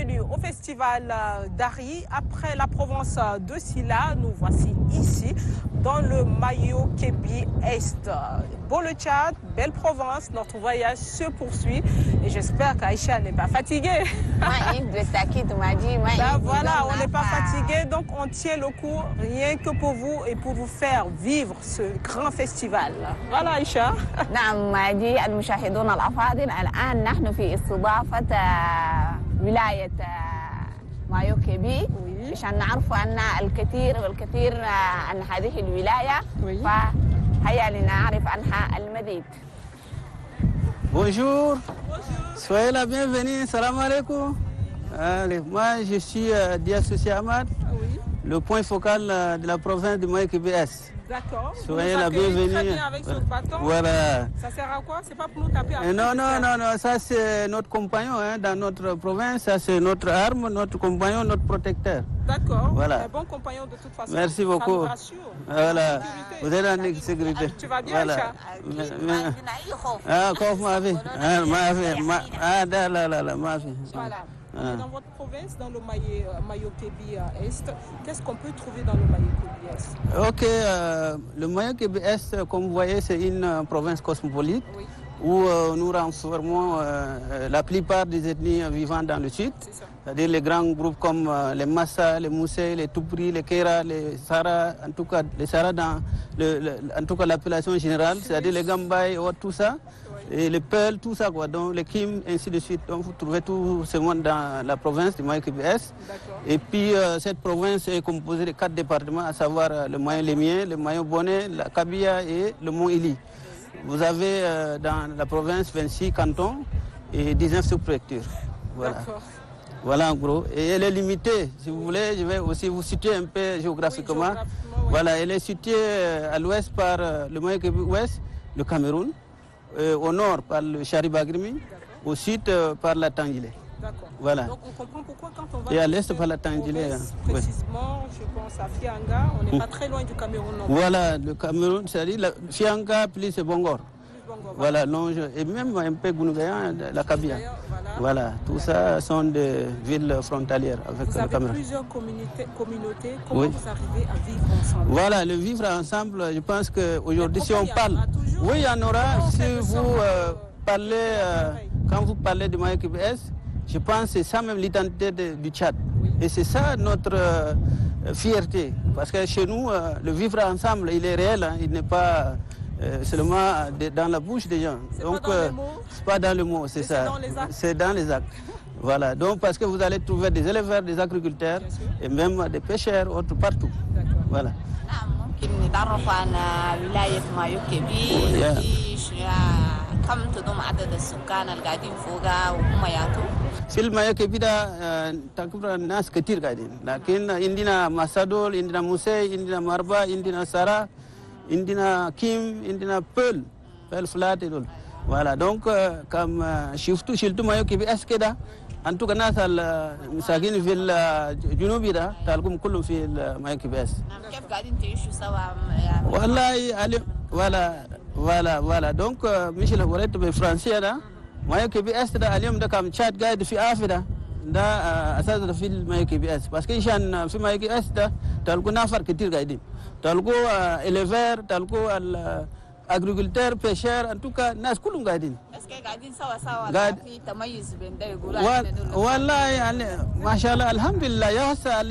bienvenue au festival d'Ari. Après la Provence de Silla, nous voici ici dans le Mayo Kébi Est. Beau le Tchad, belle Provence, notre voyage se poursuit et j'espère qu'Aïcha n'est pas fatiguée. Ben voilà, on n'est pas fatigué, donc on tient le coup rien que pour vous et pour vous faire vivre ce grand festival. Voilà Aïcha. نعم ماجي المشاهدون الأفاضل الآن نحن في استضافة ولاية مايو كيبي عشان نعرف أن الكثير والكثير عن هذه الولاية فهيا لنعرف عنها المزيد. Bonjour, soyez la bienvenue, salam alaikum. Allez, moi je suis Diassouci Ahmad, le point focal de la province de Mayo Kébi Est. D'accord. Soyez la bienvenue. Très bien avec ce bâton. Voilà. Ça sert à quoi? C'est pas pour nous taper après. Non, ça c'est notre compagnon dans notre province, ça c'est notre arme, notre compagnon, notre protecteur. D'accord. Voilà. Un bon compagnon de toute façon. Merci beaucoup. Ça nous rassure. Voilà. Vous êtes en sécurité. Tu vas bien, voilà. Ah, ma vie. Ah, là, ma vie. Voilà. Dans votre province, dans le Mayo Kébi Est, qu'est-ce qu'on peut trouver dans le Mayo Kébi Est? Ok, le Mayo Kébi Est, comme vous voyez, c'est une province cosmopolite où nous renfermons la plupart des ethnies vivant dans le sud. C'est-à-dire les grands groupes comme les Massa, les Moussé, les Toupri, les Kera, les Sara, en tout cas les Sara dans en tout cas l'appellation générale, c'est-à-dire les Gambay, tout ça. Et les Peuls, tout ça, quoi. Donc les Kim, ainsi de suite. Donc vous trouvez tout ce monde dans la province du Mayo Kébi Est. Et puis cette province est composée de 4 départements, à savoir le Mayo Lémien, le Mayo Bonnet, la Kabia et le Mont Ili. Vous avez dans la province 26 cantons et 19 sous-préfectures. Voilà. Voilà en gros. Et elle est limitée, si vous voulez, je vais aussi vous situer un peu géographiquement. Voilà, elle est située à l'ouest par le Mayo Kébi Ouest, le Cameroun. Au nord par le Charibagrimi, au sud par la Tangilé. D'accord. Voilà. Donc on comprend pourquoi quand on va et à l'est par la Tangilé. Précisément, je pense à Fianga, on n'est pas très loin du Cameroun. Non. Voilà, le Cameroun, c'est-à-dire Fianga plus Bongor. Voilà, et même un peu Gounougayan, la Kabia. Voilà, tout ça sont des villes frontalières avec le Cameroun. Vous avez plusieurs communautés, comment vous arrivez à vivre ensemble? Voilà, le vivre ensemble, je pense qu'aujourd'hui, si on parle, oui, il y en aura, si vous parlez, quand vous parlez du Mayo Kébi Est, je pense que c'est ça même l'identité du Tchad. Et c'est ça notre fierté, parce que chez nous, le vivre ensemble, il est réel, il n'est pas... seulement dans la bouche des gens. Donc, c'est pas dans le mot, c'est ça. C'est dans les actes. Voilà. Donc, parce que vous allez trouver des éleveurs, des agriculteurs et même des pêcheurs, autres partout. Voilà. نتعرف عن ولاية مايو كيبي كم تضم عدد السكان القاعدين فوقها وهم ياتوا؟ في المايو كيبي ده تقريبا ناس كتير قاعدين لكن عندنا مسادول عندنا موسى عندنا مربا عندنا سارا عندنا كيم عندنا بول فلات دول voilà donc comme شفتوا مايو كيبي اس كده انتو الناس المساكين في الجنوبي ده تلقوهم كلهم في المايو كيبي اس كيف قاعدين تعيشوا سوا والله ولا donc مش اللي وريت بالفرنسيه ده مايو كيبي اس ده اليوم ده كم تشاد قاعد في افريقيا ده اساسا في المايو كيبي اس بس عشان في مايو كيبي اس ده تلقوا نفر كتير قاعدين تلقوا éleveurs تلقوا agriculteurs pêcheurs en tout cas الناس كلهم قاعدين. بس قاعدين سوا في تميز بين ده يقولوا والله يعني ما شاء الله الحمد لله يا هسه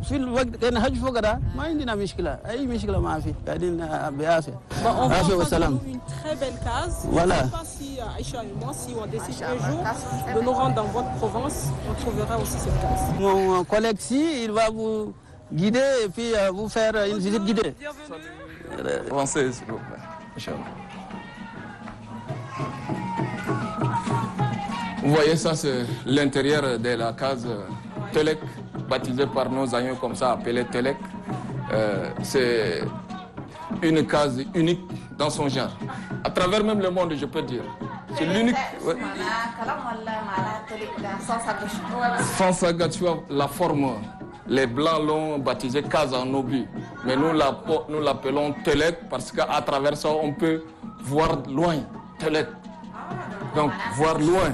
في الوقت كان هج فوق ده ما عندنا مشكله اي مشكله ما في قاعدين بعافيه. عافيه وسلام. Une très belle case. Voilà. Je ne sais pas si Aïcha et moi, si on décide un jour de nous rendre dans votre province, on trouvera aussi cette case. Mon collègue ici, il va vous guider et puis vous faire une visite guidée. Avancez, s'il vous plaît. Inch'Allah. Vous voyez, ça c'est l'intérieur de la case Telek, baptisée par nos aïeux comme ça, appelée Telek. C'est une case unique dans son genre. À travers même le monde, je peux dire. C'est l'unique. Ouais. Sans la forme. Les Blancs l'ont baptisé case en obus. Mais nous l'appelons Telek parce qu'à travers ça, on peut voir loin. Telek. Donc, voir loin.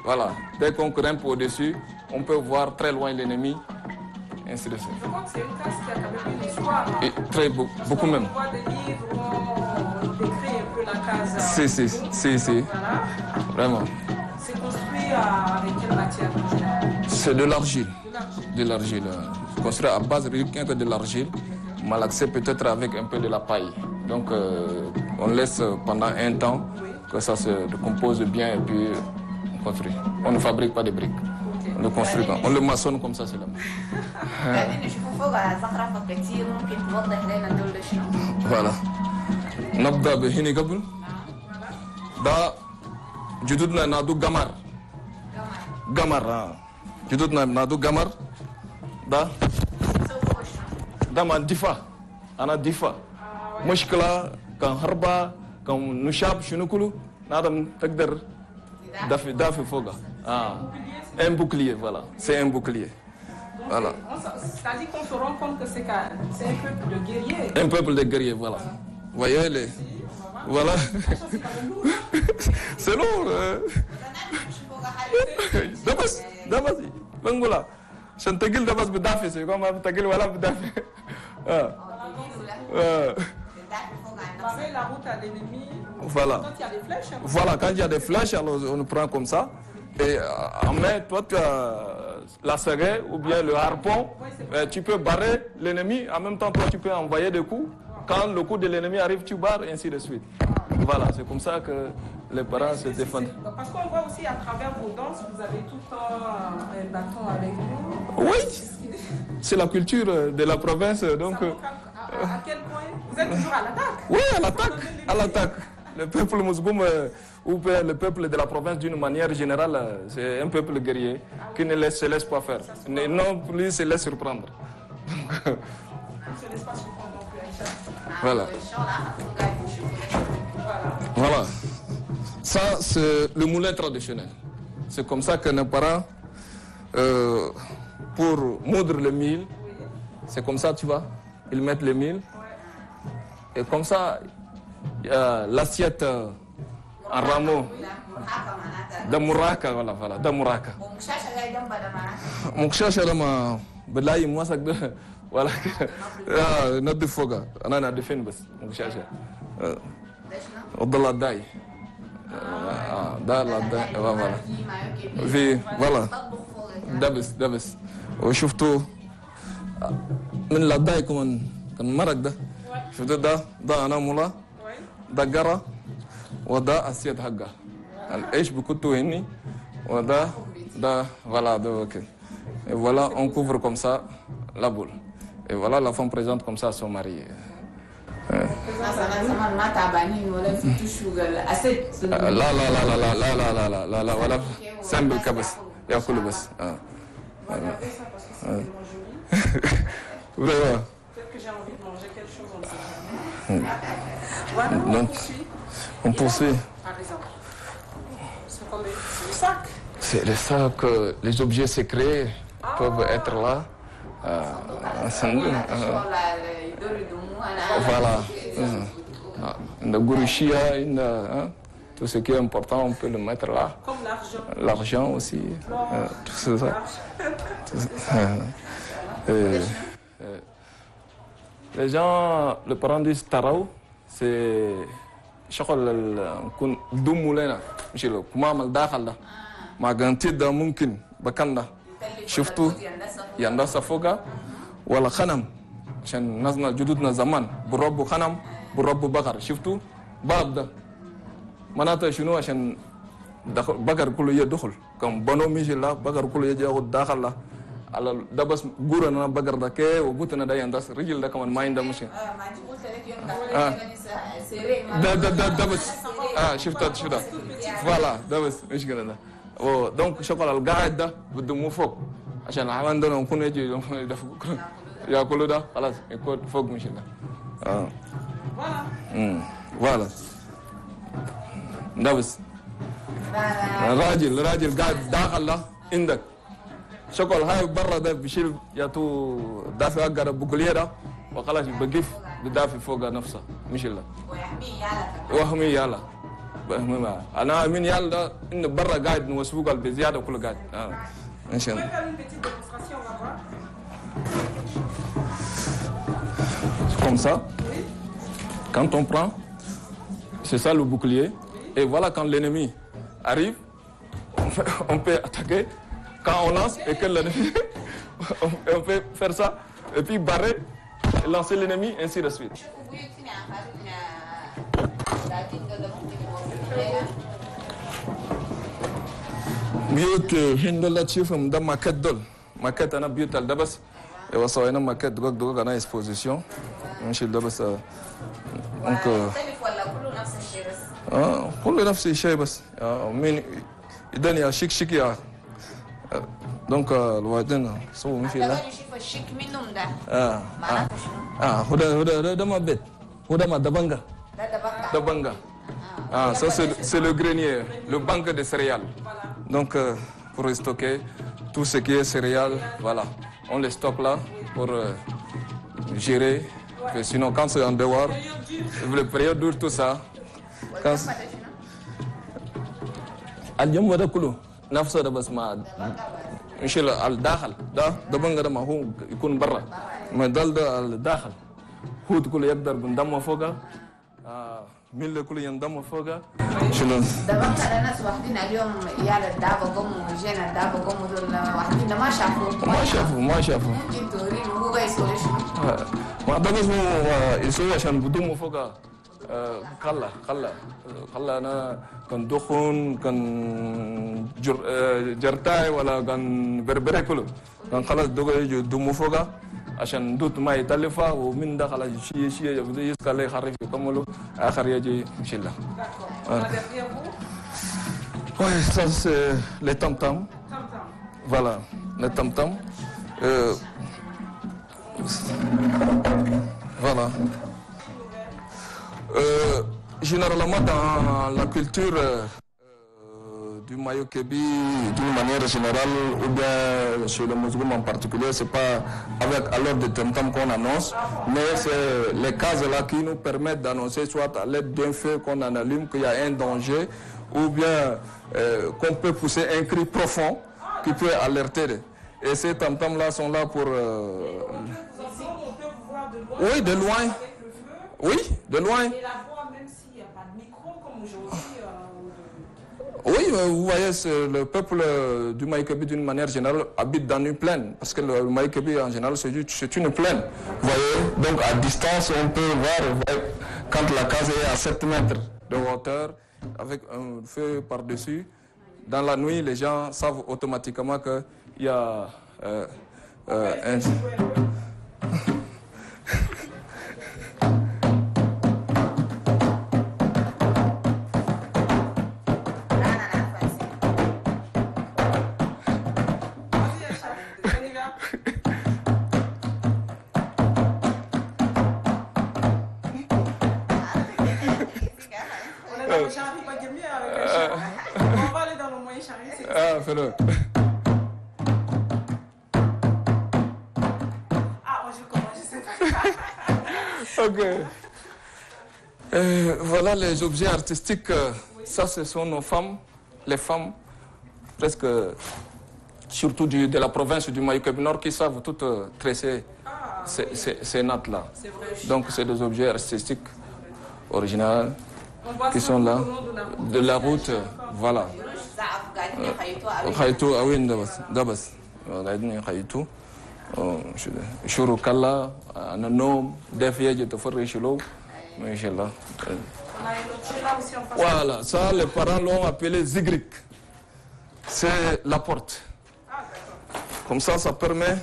Voilà. Dès qu'on grimpe au-dessus, on peut voir très loin l'ennemi, ainsi de suite. Je crois que c'est une classe qui a quand même une histoire. Et très beaucoup même. On voit des livres où on décrit un peu la case. Si. Voilà. Vraiment. C'est construit avec quelle matière? C'est de l'argile. De l'argile. Construit à base rien que de l'argile, malaxé peut-être avec un peu de la paille. Donc on laisse pendant un temps que ça se décompose bien et puis on construit. On ne fabrique pas de briques. On le construit, on le maçonne comme ça, c'est là. Voilà. نبدأ بهني قبل ده جدودنا نادو قمر جدودنا نادو قمر ده ما دفاع أنا دفاع مشكلة كان هربا كان نشاب شنو كله نادم تقدر دافع فوقها un bouclier, voilà, c'est un bouclier. Voilà. C'est-à-dire qu'on se rend compte que c'est un peuple de guerriers. Un peuple de guerriers, voilà. Vous voyez les... Voilà. C'est lourd. Dabas, Bangola. Je ne te dis pas que c'est comme un tagil, voilà, La route à l'ennemi. Voilà. Quand il y a des flèches. Voilà, quand il y a des flèches, alors on prend comme ça. Et en main, toi, tu as la seringue ou bien le harpon. Tu peux barrer l'ennemi. En même temps, toi, tu peux envoyer des coups. Quand le coup de l'ennemi arrive, tu barres, et ainsi de suite. Voilà, c'est comme ça que les parents se défendent. Parce qu'on voit aussi à travers vos danses, vous avez tout le temps un bâton avec vous. Oui, c'est la culture de la province. Donc, à quel point? Vous êtes toujours à l'attaque? Oui, à l'attaque. Le peuple mousgoum, ou le peuple de la province d'une manière générale, c'est un peuple guerrier qui ne se laisse pas faire. Non plus se laisse surprendre. On ne se laisse pas surprendre non plus. Voilà. Voilà. Ça, c'est le moulin traditionnel. C'est comme ça que nos parents, pour moudre le mil, c'est comme ça, tu vois, ils mettent le mil. Et comme ça, l'assiette en rameau de mouraka, voilà, de mouraka. Mon cherche là, ma belaï, moi ça voilà, notre de foga, on a de fin bas, mon cherche. Au-delà d'ail. Voilà. Voilà. Dabis. وشفتوا من لداي كمان كان مرق ده شفتوا ده انا مولا ده قرا وده اسيد حقه ايش بكتوا هني وده voilà de ok et voilà on couvre comme ça la boule et voilà la femme présente comme ça son mari. لا ولا سام بالكبس ياكل بس Peut-être que j'ai envie de manger quelque chose en Voilà, donc, on poursuit. Par exemple, c'est comme le sac. C'est le sac, les objets secrets peuvent être là. Voilà. Le gouruchia, tout ce qui est important, on peut le mettre là. Comme l'argent. L'argent aussi. Tout ça. Les gens, le parent du Tarao, c'est شغل نكون دم لنا مش له كمام الداخل ده ما قنتي ده ممكن بكنا شفتوا يندس فوقا ولا خنم عشان ناسنا جدودنا زمان بربوا خنم بربوا بقر شفتوا باب ده معناته شنو عشان بقر كله يدخل كم بنو مش لا بقر كله يجي ياخد داخل لا على ده بس غورنا بقر ده كي وبوتنا ده يندس رجل ده كمان ما عنده مشكله ده بس شفت فوالا ده بس مشكله ده دونك شغل القاعد ده بده مو فوق عشان عندنا نكون يجي ياكلوا ده خلاص يكون فوق مشكله فوالا ده بس راجل قاعد داخل ده عندك شغل هاي برا ده بيشيل ياتو دافع اقرا بقوليه ده وخلاص بقيف بدافع فوق نفسه مش الا وهمي يالا انا من يالا ده ان برا قاعد نوسوق بزياده كله قاعد Vous pouvez faire une petite démonstration, on va voir. Comme ça. Oui. Quand on prend, c'est ça le bouclier. Oui. Et voilà quand l'ennemi arrive, on peut attaquer. Quand on lance et que l'ennemi, on peut faire ça. Et puis barrer, lancer l'ennemi, ainsi de suite. Biot hindola chifum da maquette dol. Maquette ana biot al dabas. Et wa sawena maquette dog ana exposition. Monsieur dabas donc كل نفس الشيء بس من الدنيا شيك يا دونك الوالدين سووا مثل لا نشوف الشيك منهم ده هذا ما بيت هذا ما دبنجا دبنجا ça c'est le grenier, le banque de céréales. Donc pour stocker tout ce qui est céréales, voilà, on les stocke là pour gérer. Sinon quand c'est en dehors, le période dure tout ça. اليوم هذا كله نفسه ده بس ما ان شاء الله الداخل ده بنقدر ما هو يكون برا ما ده الداخل هو كله يقدر بنضمه فوقه ميل كله ينضم فوقه شلون ده بنقدر الناس واخدين اليوم يا الدابه قوم وجينا الدابه قوم دول واخدين ما شافوا ممكن تورينه هو يسوي شنو ما ده بس يسوي عشان بضمه فوقه خلا أنا كان دخون كان جرتاي ولا كان بربري كله كان خلاص دوغي دمو فوقا عشان دوت ما يتلفا ومن ده خلاص شيء يبدا يسكال يخرف يكملوا اخر يجي ان شاء الله. Ouais, ça c'est les tam-tam. Voilà, les tam-tam. Voilà. Généralement dans la culture du Mayo-Kébi, d'une manière générale, ou bien chez les musulmans en particulier, c'est pas avec à l'heure de tam-tam qu'on annonce, mais c'est les cases là qui nous permettent d'annoncer soit à l'aide d'un feu qu'on en allume qu'il y a un danger, ou bien qu'on peut pousser un cri profond qui peut alerter. Et ces tam-tam là sont là pour... Oui, de loin. Oui, de loin. Et la voix, même s'il n'y a pas de micro comme aujourd'hui. Oui, vous voyez, le peuple du Mayo-Kébi d'une manière générale habite dans une plaine, parce que le Mayo-Kébi en général c'est une plaine. Vous voyez, donc à distance on peut voir quand la case est à 7 mètres de hauteur, avec un feu par-dessus. Dans la nuit, les gens savent automatiquement qu'il y a un... On va aller dans le moyen charrue. Ah, fais-le. Ah, moi je commence, je sais pas. Ok. Voilà les objets artistiques. Ça, ce sont nos femmes. Les femmes, presque, surtout de la province du Mayo-Kébi Nord, qui savent toutes tresser ces nattes-là. Donc, c'est des objets artistiques originaux qui sont là, de la route, voilà. Khaytu awin dabas, gaidni khaytu, shuru kalla, ananom, defiye de faire chilo, machallah. Voilà, ça les parents l'ont appelé zigrik. C'est la porte. Comme ça permet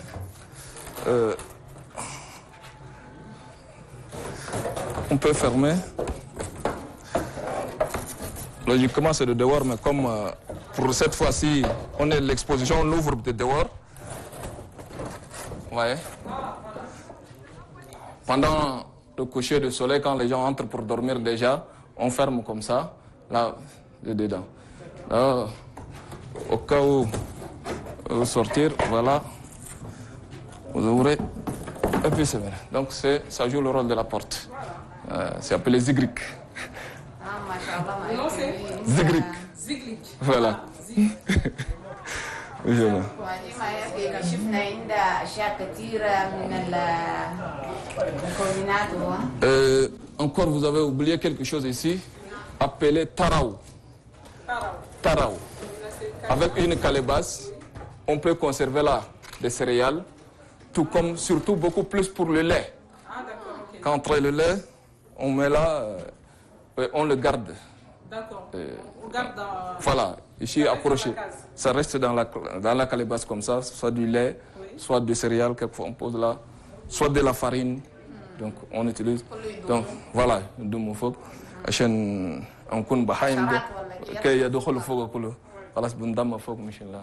on peut fermer. Logiquement, c'est de dehors, mais comme pour cette fois-ci, on est l'exposition, on ouvre de dehors. Vous voyez? Pendant le coucher du soleil, quand les gens entrent pour dormir déjà, on ferme comme ça, là, de dedans. Là, au cas où vous sortir, voilà, vous ouvrez, et puis c'est vrai. Donc ça joue le rôle de la porte. C'est appelé zigrik. Non, c'est Zigrik. Ziglik. Voilà. Encore, vous avez oublié quelque chose ici, appelé tarao. Tarao. Avec une calebasse, on peut conserver là des céréales, tout comme, surtout beaucoup plus pour le lait. Quand on traite le lait, on met là, on le garde. D'accord. On garde dans... Voilà, ici accroché. Ça reste dans la calebasse comme ça, soit du lait, soit des céréales, quelquefois on pose là, soit de la farine. Donc on utilise. Donc voilà, de mon faut. Achène un coup de bahaïm, qu'il y a de quoi le faut que le. Voilà, c'est bon dame faut que Michel là.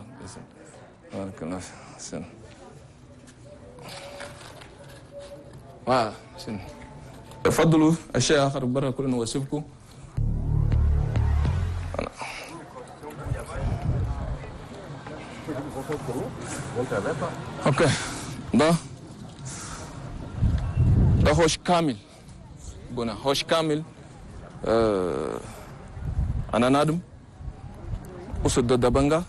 Voilà, c'est. Fadlou, achète à Harbar que nous wasifku. Ok, da hoche kamil, bona hoche kamil, ananadum, osso de Dabanga,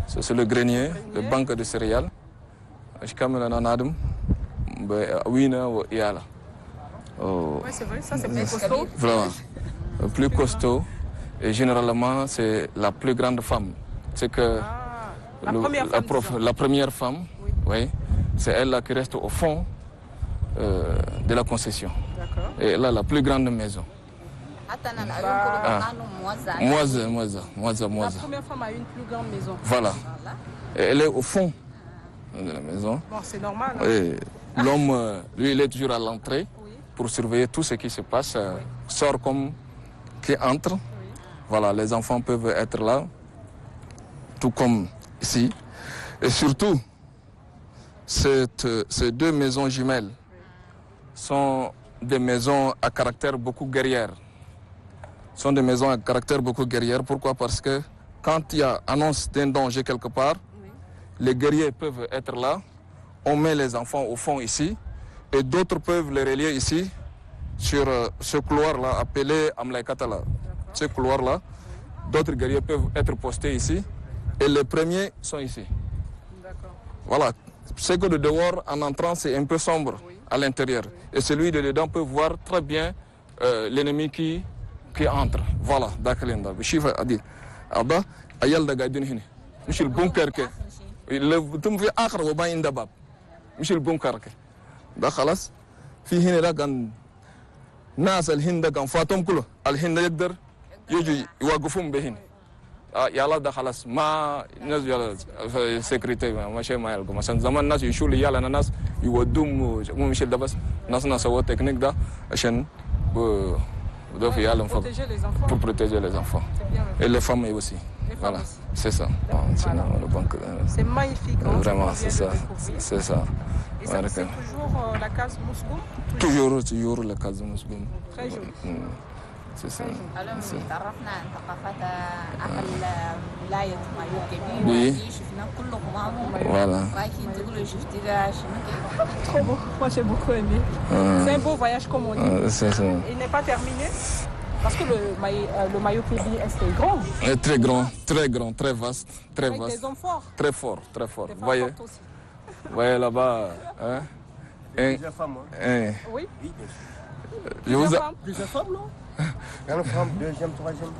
c'est le grenier, le banque de céréales, hoche kamil ananadum, wina ou iala. Oui, c'est vrai, ça c'est plus costaud. Vraiment, plus costaud, et généralement c'est la plus grande femme. C'est que la première femme, oui, c'est elle là qui reste au fond de la concession. Et elle a la plus grande maison. Moise. La première femme a une plus grande maison. Voilà. Et elle est au fond de la maison. Bon, c'est normal. Hein? L'homme, lui, il est toujours à l'entrée pour surveiller tout ce qui se passe. Sort comme qui entre. Voilà, les enfants peuvent être là, tout comme ici. Et surtout, ces deux maisons jumelles sont des maisons à caractère beaucoup guerrière. Sont des maisons à caractère beaucoup guerrière. Pourquoi? Parce que quand il y a annonce d'un danger quelque part, les guerriers peuvent être là. On met les enfants au fond ici et d'autres peuvent les relier ici sur ce couloir-là appelé Amlaïkatala. Ce couloir-là, d'autres guerriers peuvent être postés ici et les premiers sont ici. Voilà. Ce que de dehors, en entrant, c'est un peu sombre à l'intérieur. Et celui de dedans peut voir très bien l'ennemi qui entre. Voilà. Daklinda. Chifa a dit. Abba, ayal da gaidin hini. Michel bunker ke. Tum fi akhar wa bayin dabab. Michel bunker ke. Da khalas. Fi hini da kan nas al hinda kan fatom kulo. Al hinda yaqdar يجي يوقفون بهن يلا ده خلاص ما الناس يلا سكرتير ما شيء ما يلقوا مثلا زمان الناس يشيلوا يلا الناس يودوهم مو مش ده بس ناس سووا التكنيك ده عشان ده في يلا فوق pour protéger les enfants et les femmes aussi voilà c'est ça c'est le banque c'est magnifique vraiment c'est ça et ça c'est toujours la case Mousgoum toujours la case Mousgoum très joli. C'est ça. تعرفنا عن ثقافة أهل ولاية مايو كبير Oui. شفنا كلكم معهم. Voilà. لكن تقولوا شفتي شنو Trop beau, moi j'ai beaucoup aimé. C'est un beau voyage comme on dit. C'est ça. Il n'est pas terminé parce que le Mayo Kébi est grand. Très grand, très vaste, très Avec vaste. des hommes forts. Très fort. Des femmes Voyez, fortes aussi. voyez là-bas. Hein? Plusieurs femmes, hein? Oui. Je vous a... Plusieurs femmes, non? Une femme, deuxième, troisième.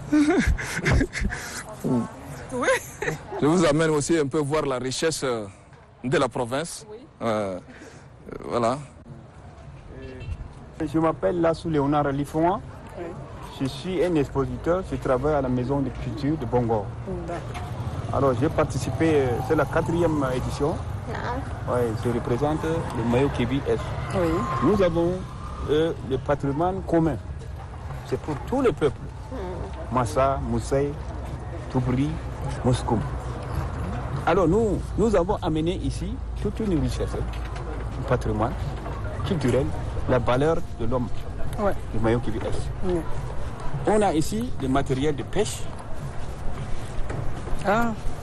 Oui. Je vous amène aussi un peu voir la richesse de la province. Oui. Voilà. Je m'appelle Lassou Léonard Lifoua. Oui. Je suis un expositeur, je travaille à la maison de culture de Bongo. Alors j'ai participé, c'est la 4e édition. Ouais, je représente le Mayo Kébi Est. Oui. Nous avons le patrimoine commun. C'est pour tout le peuple. Massa, Moussaï, Toubri, Mouscoum. Alors nous avons amené ici toute une richesse, un patrimoine culturel, la valeur de l'homme, du Mayo Kébi Est. On a ici le matériel de pêche.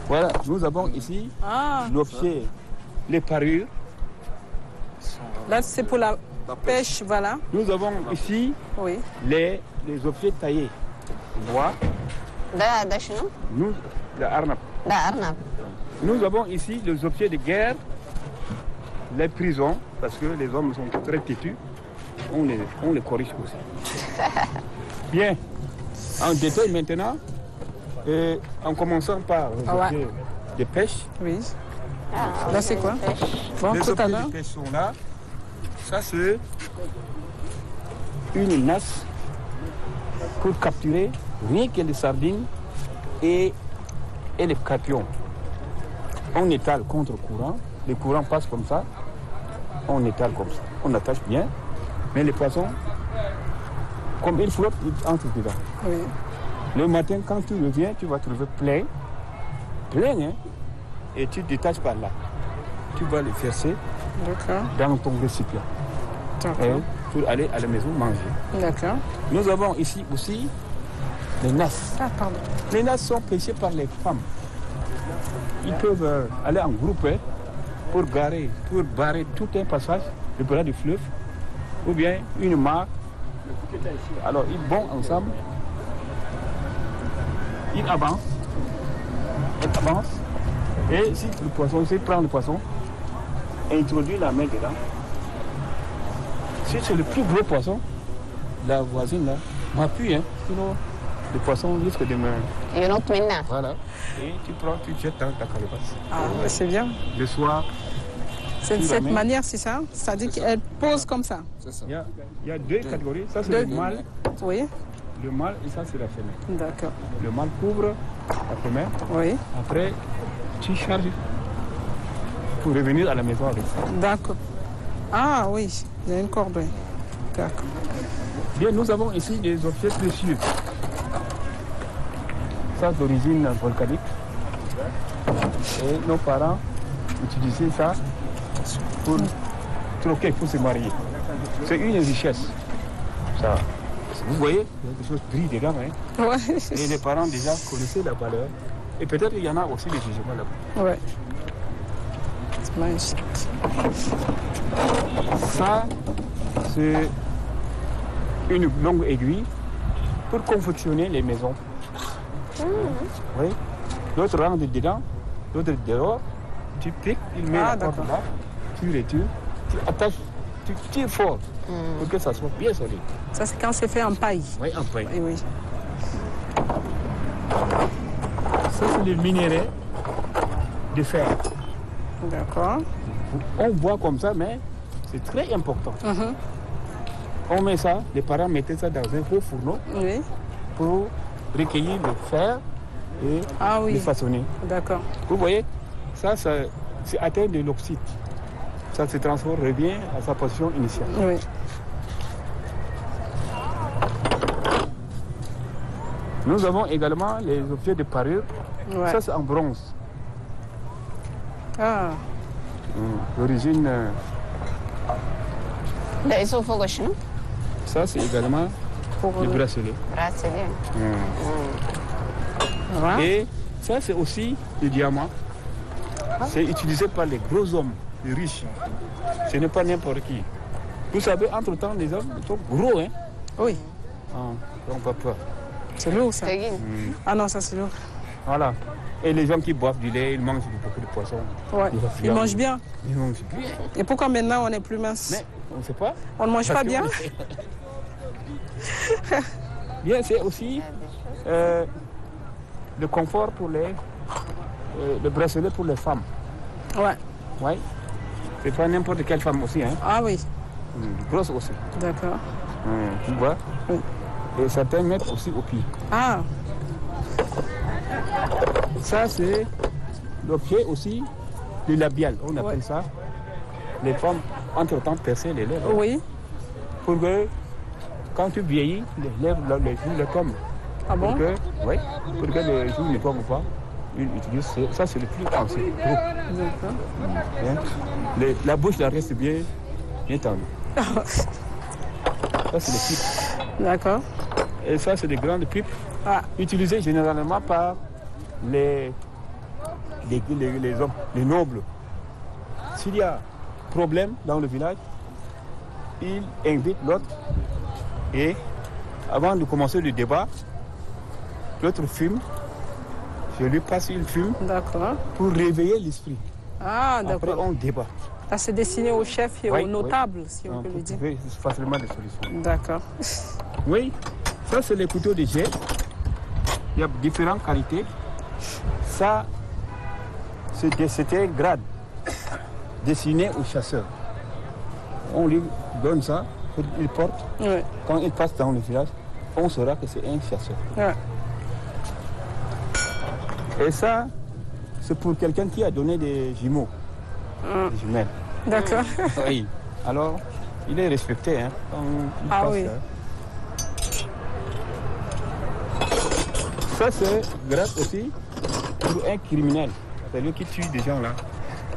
Voilà, nous avons ici l'objet, les parures. Là, c'est pour la pêche, voilà. Nous avons ici les objets taillés. Bois. ده شنو؟ Nous, le arnab. ده أرنب. Nous avons ici les objets de guerre, les prisons, parce que les hommes sont très têtus. On les corrige aussi. Bien. En détail maintenant, en commençant par les objets de pêche. Oui. Là, c'est quoi? Bon, les objets de pêche sont là. Ça, c'est une nasse pour capturer rien que les sardines et les carpions. On étale contre courant. Le courant passe comme ça. On étale comme ça. On attache bien. Mais les poissons, comme ils flottent, ils entrent dedans. Oui. Le matin, quand tu reviens, tu vas trouver plein, hein, et tu détaches par là. Tu vas les verser dans ton récipient. Pour aller à la maison manger. D'accord. Nous avons ici aussi les nasses. Ah, pardon. Les nasses sont pêchées par les femmes. Ils peuvent aller en groupe pour barrer tout un passage, le bras du fleuve, ou bien une mare. Alors ils vont ensemble, ils avancent, et si le poisson, s'il prend le poisson, introduit la main dedans. Si c'est le plus gros poisson, la voisine là m'appuie, sinon le poisson risque de me... Voilà. Et tu prends, tu jettes dans ta calebasse. Ah, c'est bien. Le soir... C'est de cette manière, c'est ça? C'est-à-dire qu'elle pose comme ça? C'est ça. Il y a deux catégories. Ça, c'est le mâle. Oui. Le mâle et ça, c'est la femelle. D'accord. Le mâle couvre la femelle. Oui. Après, tu charges pour revenir à la maison avec ça. D'accord. Ah oui, il y a une corde. D'accord. Bien, nous avons ici des objets précieux. Ça, d'origine volcanique. Et nos parents utilisaient ça pour troquer, pour se marier. C'est une richesse. Ça, vous voyez, il y a des choses brillent dedans. Ouais. Et les parents déjà connaissaient la valeur. Et peut-être il y en a aussi des jugements là-bas. Ouais. C'est magnifique. Ça, c'est une longue aiguille pour confectionner les maisons. Oui. L'autre rentre dedans, l'autre dehors. Tu piques, il met la porte là, tu retires, tu attaches, tu tires fort pour que ça soit bien solide. Ça, c'est quand c'est fait en paille. Oui, en paille. Oui, oui. Ça, c'est le minerai de fer. D'accord. On voit comme ça, mais c'est très important. On met ça, les parents mettaient ça dans un gros fourneau pour recueillir le fer et le façonner. D'accord. Vous voyez, ça c'est atteint de l'oxyde. Ça se transforme, revient à sa position initiale. Oui. Nous avons également les objets de parure. Ouais. Ça, c'est en bronze. Ah. L'origine, ده اسمه فوق شنو؟ ça, c'est également le bracelet. bracelet. Et ça, c'est aussi le diamant. C'est utilisé par les gros hommes, les riches. Ce n'est pas n'importe qui. Vous savez, entre-temps, les hommes sont gros, hein? Oui. Ah, on pas peur. C'est lourd, ça. Ah non, ça, c'est lourd. Voilà. Et les gens qui boivent du lait, ils mangent beaucoup de poissons. Ouais. Ils mangent bien. Ils mangent bien. Et pourquoi maintenant on est plus mince? Mais on ne sait pas. On ne mange pas bien? Bien, c'est aussi le confort pour les... le bracelet pour les femmes. Ouais. Ouais. C'est pas n'importe quelle femme aussi, hein. Ah oui. Grosse aussi. D'accord. Tu vois? Oui. Et certains mettent aussi au pied. Ah. Ça, c'est l'objet aussi du labial, on appelle ça. Les femmes, entre-temps, perçaient les lèvres. Oui. Pour que, quand tu vieillis, les lèvres, les joues les tombent. Ah bon? Pour que les joues ne tombent pas, ils utilisent ça, c'est le plus ancien. D'accord. Hein? La bouche, la reste bien tendue. Ça, c'est les pipes. D'accord. Et ça, c'est des grandes pipes utilisées généralement par les hommes, les nobles. S'il y a problème dans le village, ils invitent l'autre et avant de commencer le débat, l'autre fume Je lui passe une film pour réveiller l'esprit. Ah, d'accord. Après, on débat. Ça, c'est destiné aux chefs et aux notables, si on peut le dire. Oui, c'est facilement des solutions. D'accord. Oui, ça, c'est les couteaux de jet. Il y a différentes qualités. Ça, c'était un grade destiné aux chasseurs. On lui donne ça, il porte. Oui. Quand il passe dans le village, on saura que c'est un chasseur. Ouais. Et ça, c'est pour quelqu'un qui a donné des jumeaux, des jumelles. D'accord. Oui. Alors, il est respecté. Hein, quand il passe, ça, c'est grave aussi pour un criminel. C'est-à-dire qui tue des gens là.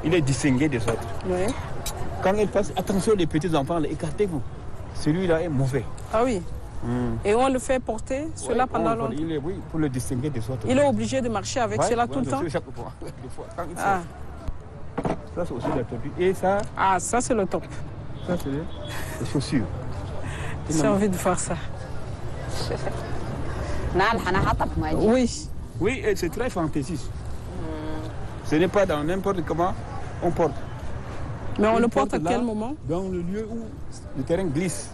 Il est distingué des autres. Oui. Quand il passe, attention les petits enfants, écartez-vous. Celui-là est mauvais. Ah oui. Et on le fait porter cela pendant longtemps. Oui, pour le distinguer des autres. Il est obligé de marcher avec cela tout le temps. Chaque fois. Quand il sort. Ça, c'est aussi le top. Et ça. Ah, ça, c'est le top. Ça, c'est les chaussures. J'ai envie de faire ça. Oui. Oui, et c'est très fantaisiste. Ce n'est pas dans n'importe comment on porte. Mais on le porte à quel moment? Dans le lieu où le terrain glisse.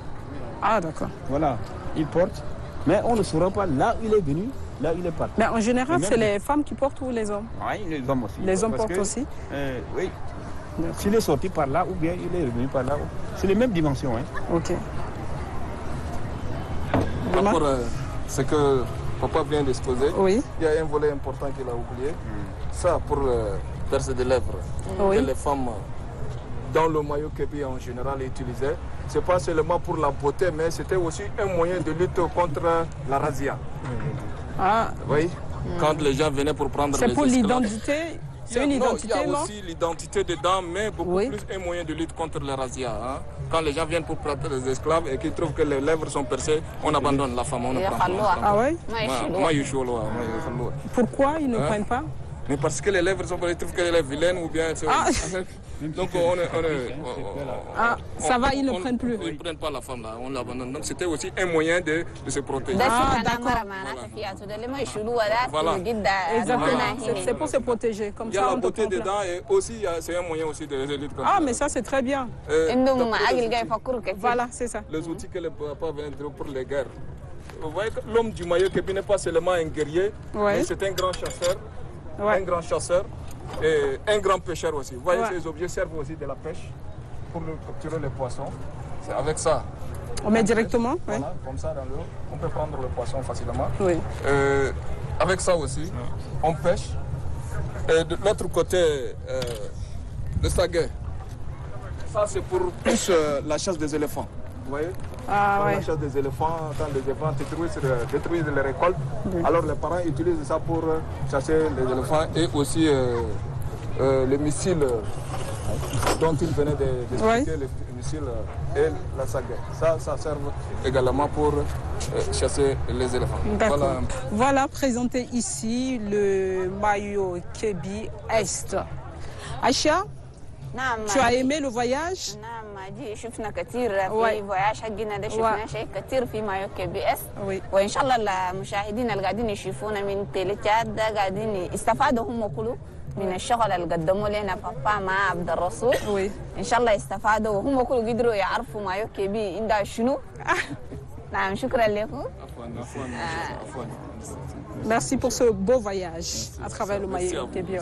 Ah, d'accord. Voilà, il porte. Mais on ne saura pas là où il est venu, là où il est parti. Mais en général, c'est les femmes qui portent ou les hommes? Oui, les hommes aussi. Les hommes portent aussi? Oui. S'il est sorti par là ou bien il est revenu par là, c'est les mêmes dimensions. Hein. Ok. Pour ce que papa vient d'exposer, il y a un volet important qu'il a oublié. Ça, pour percer des lèvres, que les femmes dans le maillot kébi en général utilisaient, ce n'est pas seulement pour la beauté, mais c'était aussi un moyen de lutte contre la razzia. Ah. Oui, quand les gens venaient pour prendre les esclaves. C'est pour l'identité. C'est une identité, non? Il y a aussi l'identité dedans, mais beaucoup plus un moyen de lutte contre la razzia. Hein? Quand les gens viennent pour prendre les esclaves et qu'ils trouvent que les lèvres sont percées, on abandonne la femme, on ne prend pas. Ah oui? Pourquoi ils ne prennent pas? Mais parce que les lèvres sont percées, ils trouvent qu'elle est vilaine ou bien... Donc ça va, ils ne prennent plus. Ils ne prennent pas la femme là, on l'abandonne. Donc c'était aussi un moyen de se protéger. Ah, d'accord. Voilà. Exactement. C'est pour se protéger. Comme il y a la beauté dedans et aussi c'est un moyen aussi de lutter contre. Ah, mais ça c'est très bien. Voilà, c'est ça. Les outils que les papas viennent pour les guerres. Vous voyez que l'homme du maillot kébi n'est pas seulement un guerrier, mais c'est un grand chasseur. Un grand chasseur et un grand pêcheur aussi. Vous voyez, ces objets servent aussi de la pêche pour capturer les poissons. C'est avec ça. On met directement? Voilà, comme ça dans l'eau. On peut prendre le poisson facilement. Oui. Avec ça aussi, on pêche. Et de l'autre côté, le saguet. Ça, c'est pour plus la chasse des éléphants. Vous voyez? La chasse des éléphants, quand les éléphants détruisent les récoltes, alors les parents utilisent ça pour chasser les éléphants et aussi les missiles dont ils venaient d'expliquer, les missiles et la saguet. Ça sert également pour chasser les éléphants. Voilà présenté ici le maillot kébi Est. Aïcha, tu as aimé le voyage? شفنا كثير في فواياج حقنا ده شفنا شيء كثير في مايو كي بي اس وان شاء الله المشاهدين اللي قاعدين يشوفونا من تيليتشاد ده قاعدين يستفادوا هم كله من الشغل اللي قدموا لنا بابا مع عبد الرسول ان شاء الله يستفادوا وهم كله قدروا يعرفوا مايو كي بي عندها شنو. نعم شكرا لكم. Merci pour ce beau voyage à travers le maillot kébi.